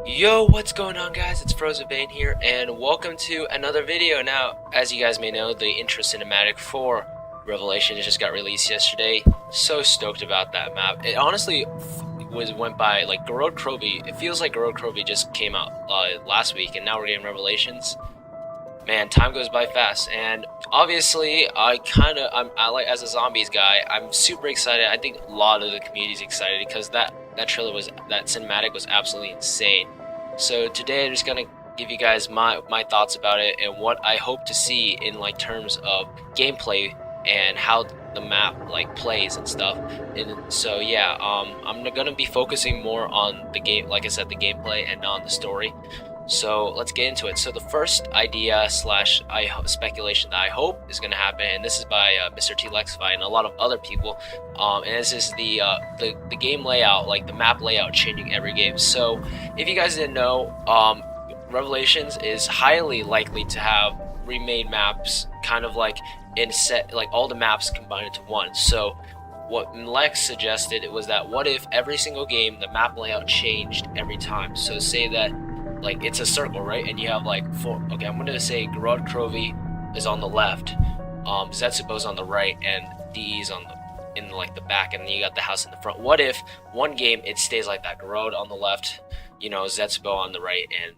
Yo, what's going on, guys? It's Frozen Bane here, and welcome to another video. Now, as you guys may know, the intro cinematic for Revelation just got released yesterday. So stoked about that map. It honestly went by like Garode Krovi. It feels like Garode Krovi just came out last week, and now we're getting Revelations. Man, time goes by fast, and obviously, I like, as a zombies guy, I'm super excited. I think a lot of the community's excited because that cinematic was absolutely insane. So today I'm just gonna give you guys my thoughts about it and what I hope to see in like terms of gameplay and how the map like plays and stuff. And so yeah, I'm gonna be focusing more on the game, like I said, the gameplay and not on the story. So let's get into it. So the first idea slash speculation that I hope is going to happen, and this is by Mr. T Lexify and a lot of other people, and this is the game layout, like the map layout changing every game. So if you guys didn't know, Revelations is highly likely to have remade maps, kind of like in set, like all the maps combined into one. So what Lex suggested was that what if every single game the map layout changed every time? So say that like it's a circle, right? And you have like four. Okay, I'm gonna say Garode Krovi is on the left, Zetsubo's on the right, and DE is on the like the back, and then you got the house in the front. What if one game it stays like that? Garode on the left, Zetsubo on the right, and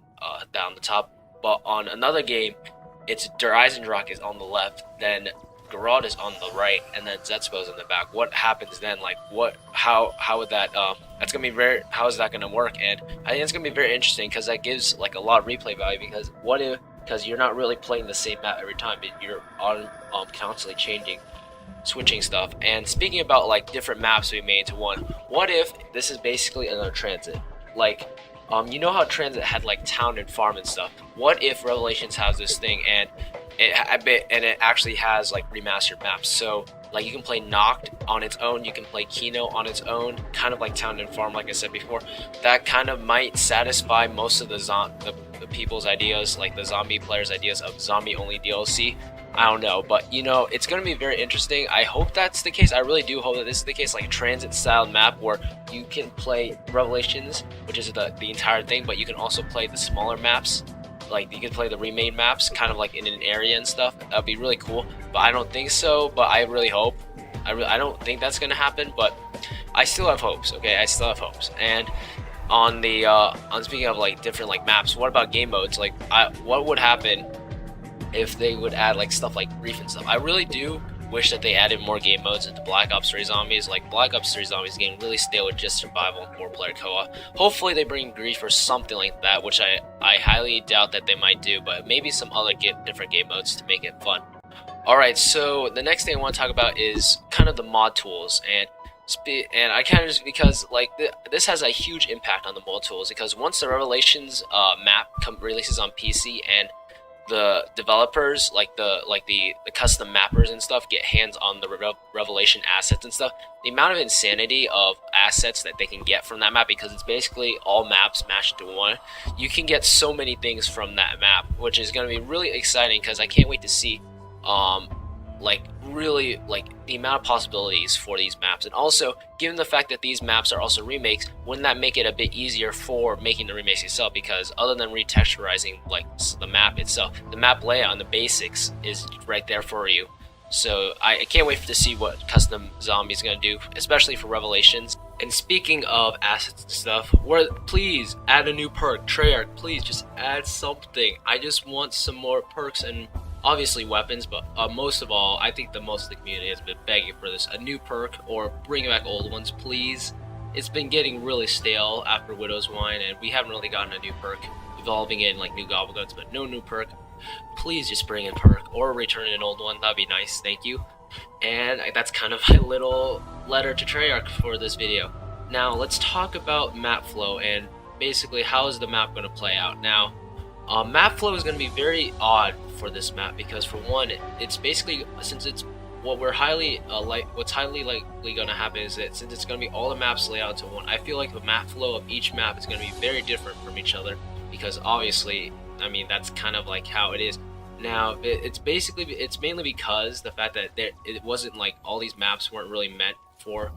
down the top. But on another game, it's Der Eisendrache is on the left, then Garode is on the right, and then Zetsubo's in the back. What happens then? Like, what? How would that? That's gonna be very. How is that gonna work? And I think it's gonna be very interesting because that gives like a lot of replay value. Because what if? Because you're not really playing the same map every time. You're on constantly changing, switching stuff. And speaking about like different maps we made into one. What if this is basically another transit? Like, you know how transit had like town and farm and stuff. What if Revelations has this thing and it actually has like remastered maps? So like you can play Noct on its own, you can play Kino on its own, kind of like Town and Farm, like I said before. That kind of might satisfy most of the people's ideas, like the zombie players' ideas of zombie only DLC. I don't know, but it's going to be very interesting. I hope that's the case. I really do hope that this is the case, like a transit style map where you can play Revelations, which is the entire thing, but you can also play the smaller maps. Like you can play the remade maps kind of like in an area and stuff. That would be really cool, but I don't think so. But I really hope. I don't think that's going to happen, but I still have hopes. Okay, I still have hopes. And on speaking of like different like maps, what about game modes? Like what would happen if they would add like stuff like grief and stuff? I really do wish that they added more game modes into Black Ops 3 Zombies. Like Black Ops 3 Zombies getting really stale with just survival and 4-player co-op. Hopefully they bring grief or something like that, which I highly doubt that they might do, but maybe some other different game modes to make it fun. Alright, so the next thing I want to talk about is kind of the mod tools, and I kind of just because like this has a huge impact on the mod tools, because once the Revelations map releases on PC and the developers, like the custom mappers and stuff, get hands on the Revelation assets and stuff, the amount of insanity of assets that they can get from that map, because it's basically all maps mashed into one, you can get so many things from that map, which is going to be really exciting because I can't wait to see like really like the amount of possibilities for these maps. And also, given the fact that these maps are also remakes, wouldn't that make it a bit easier for making the remakes itself? Because other than retexturizing like the map itself, the map layout and the basics is right there for you. So I can't wait to see what Custom Zombie is going to do, especially for Revelations. And speaking of assets and stuff, please add a new perk. Treyarch, please just add something. I just want some more perks and obviously weapons, but most of all, I think the most of the community has been begging for this, a new perk, or bring back old ones, please. It's been getting really stale after Widow's Wine, and we haven't really gotten a new perk evolving in like new Gobbleguts, but no new perk. Please just bring in perk, or return an old one, that'd be nice, thank you. And that's kind of my little letter to Treyarch for this video. Now, let's talk about map flow, and basically how is the map going to play out. Now, map flow is going to be very odd for this map because, for one, it's basically, since it's what's highly likely going to happen is that since it's going to be all the maps laid out to one, I feel like the map flow of each map is going to be very different from each other, because obviously, I mean, that's kind of like how it is. Now, it's mainly because the fact that it wasn't like all these maps weren't really meant for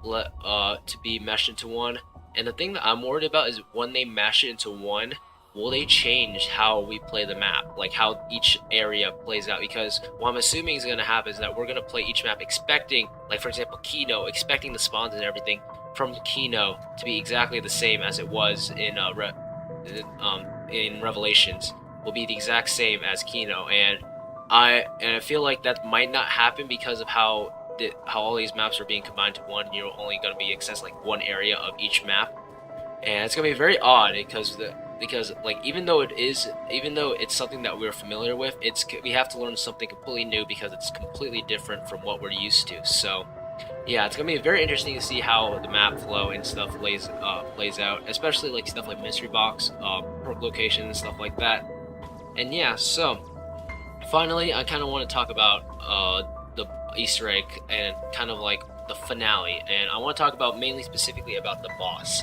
to be meshed into one. And the thing that I'm worried about is when they mash it into one, will they change how we play the map, like how each area plays out? Because what I'm assuming is going to happen is that we're going to play each map expecting, like for example Kino, expecting the spawns and everything from Kino to be exactly the same as it was in Revelations, will be the exact same as Kino, and I feel like that might not happen because of how all these maps are being combined to one. You're only going to be accessing like one area of each map, and it's going to be very odd because like even though it's something that we're familiar with, we have to learn something completely new because it's completely different from what we're used to. So yeah, it's gonna be very interesting to see how the map flow and stuff plays out, especially like stuff like mystery box, perk location and stuff like that. And yeah, so finally I kind of want to talk about the Easter egg and kind of like the finale, and I want to talk about mainly specifically about the boss.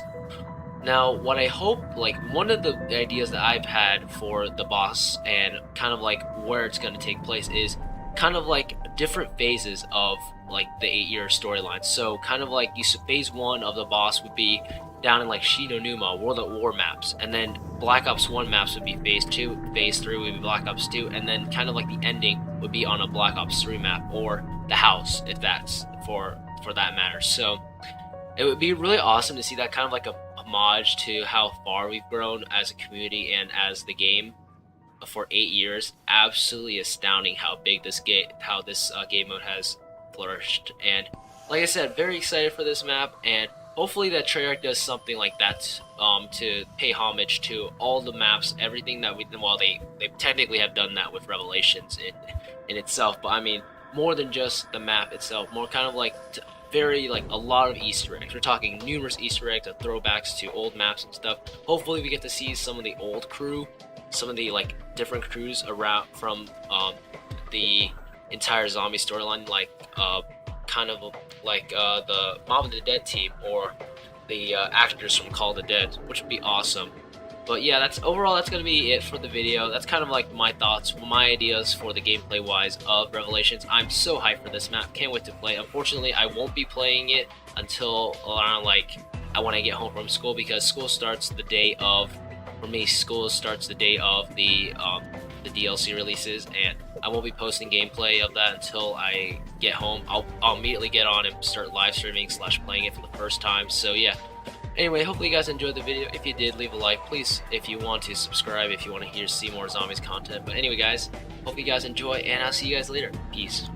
Now, what I hope, like, one of the ideas that I've had for the boss and kind of like where it's going to take place is kind of like different phases of like the 8-year storyline. So kind of like phase 1 of the boss would be down in like Shinonuma, World at War maps, and then Black Ops 1 maps would be phase 2, phase 3 would be Black Ops 2, and then kind of like the ending would be on a Black Ops 3 map, or the house, if that's for that matter. So it would be really awesome to see that kind of like a homage to how far we've grown as a community and as the game for 8 years. Absolutely astounding how big this game mode has flourished. And like I said, very excited for this map, and hopefully that Treyarch does something like that to pay homage to all the maps, everything that they technically have done that with Revelations in itself, but I mean more than just the map itself, more kind of like a lot of Easter eggs. We're talking numerous Easter eggs and throwbacks to old maps and stuff. Hopefully we get to see some of the old crew, some of the like different crews around from the entire zombie storyline, like kind of like the Mob of the Dead team or the actors from Call of the Dead, which would be awesome. But yeah, that's gonna be it for the video. That's kind of like my thoughts, my ideas for the gameplay wise of Revelations. I'm so hyped for this map, can't wait to play. Unfortunately, I won't be playing it until around like when I get home from school, because school starts the day of, for me, school starts the day of the DLC releases, and I won't be posting gameplay of that until I get home. I'll immediately get on and start live streaming / playing it for the first time. So yeah. Anyway, hopefully you guys enjoyed the video. If you did, leave a like. Please, if you want to, subscribe if you want to see more zombies content. But anyway, guys, hope you guys enjoy, and I'll see you guys later. Peace.